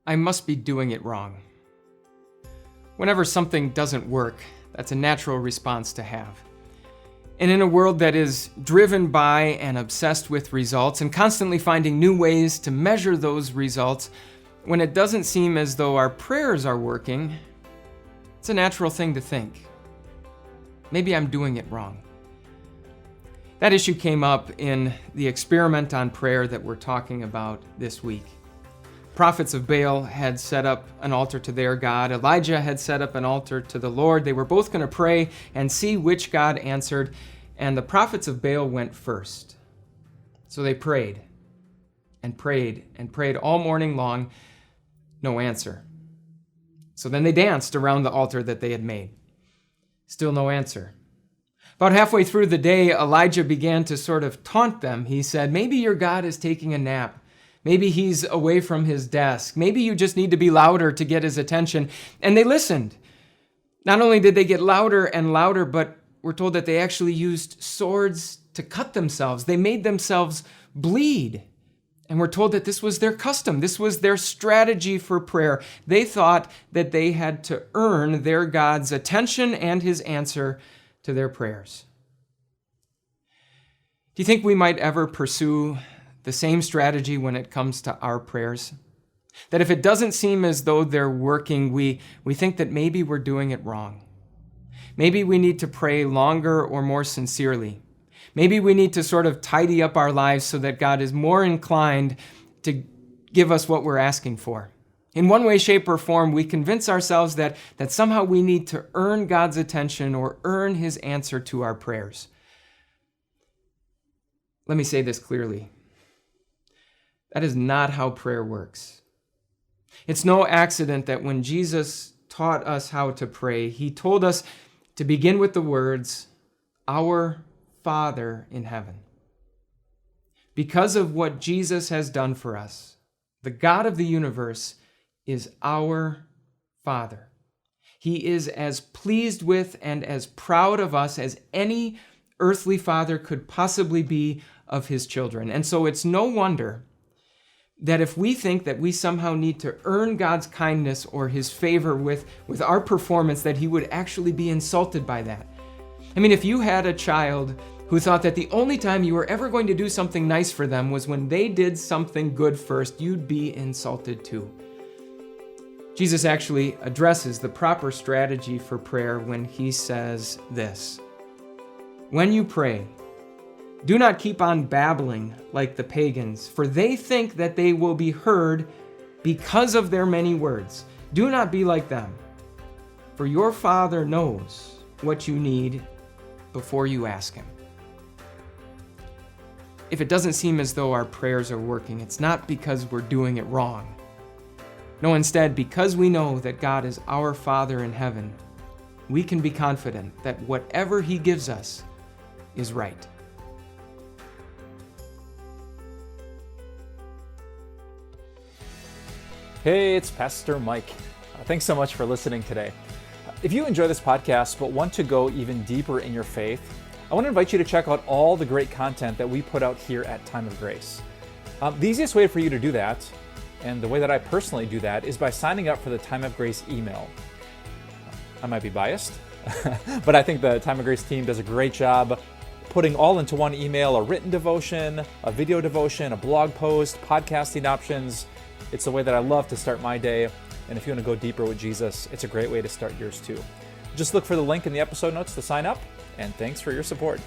I must be doing it wrong. Whenever something doesn't work, that's a natural response to have. And in a world that is driven by and obsessed with results and constantly finding new ways to measure those results, when it doesn't seem as though our prayers are working, it's a natural thing to think, maybe I'm doing it wrong. That issue came up in the experiment on prayer that we're talking about this week. Prophets of Baal had set up an altar to their God. Elijah had set up an altar to the Lord. They were both going to pray and see which God answered, and the prophets of Baal went first. So they prayed and prayed and prayed all morning long, no answer. So then they danced around the altar that they had made. Still no answer. About halfway through the day, Elijah began to sort of taunt them. He said, maybe your God is taking a nap. Maybe he's away from his desk. Maybe you just need to be louder to get his attention. And they listened. Not only did they get louder and louder, but we're told that they actually used swords to cut themselves. They made themselves bleed. And we're told that this was their custom. This was their strategy for prayer. They thought that they had to earn their God's attention and his answer to their prayers. Do you think we might ever pursue the same strategy when it comes to our prayers? That if it doesn't seem as though they're working, we think that maybe we're doing it wrong. Maybe we need to pray longer or more sincerely. Maybe we need to sort of tidy up our lives so that God is more inclined to give us what we're asking for. In one way, shape, or form, we convince ourselves that somehow we need to earn God's attention or earn his answer to our prayers. Let me say this clearly. That is not how prayer works. It's no accident that when Jesus taught us how to pray, he told us to begin with the words, "Our Father in heaven." Because of what Jesus has done for us, the God of the universe is our Father. He is as pleased with and as proud of us as any earthly father could possibly be of his children. And so it's no wonder that if we think that we somehow need to earn God's kindness or his favor with our performance, that he would actually be insulted by that. I mean, if you had a child who thought that the only time you were ever going to do something nice for them was when they did something good first, you'd be insulted too. Jesus actually addresses the proper strategy for prayer when he says this: "When you pray, do not keep on babbling like the pagans, for they think that they will be heard because of their many words. Do not be like them, for your Father knows what you need before you ask him." If it doesn't seem as though our prayers are working, it's not because we're doing it wrong. No, instead, because we know that God is our Father in heaven, we can be confident that whatever he gives us is right. Hey, it's Pastor Mike. Thanks so much for listening today. If you enjoy this podcast but want to go even deeper in your faith, I want to invite you to check out all the great content that we put out here at Time of Grace. The easiest way for you to do that, and the way that I personally do that, is by signing up for the Time of Grace email. I might be biased, but I think the Time of Grace team does a great job putting all into one email: a written devotion, a video devotion, a blog post, podcasting options. It's the way that I love to start my day, and if you want to go deeper with Jesus, it's a great way to start yours too. Just look for the link in the episode notes to sign up, and thanks for your support.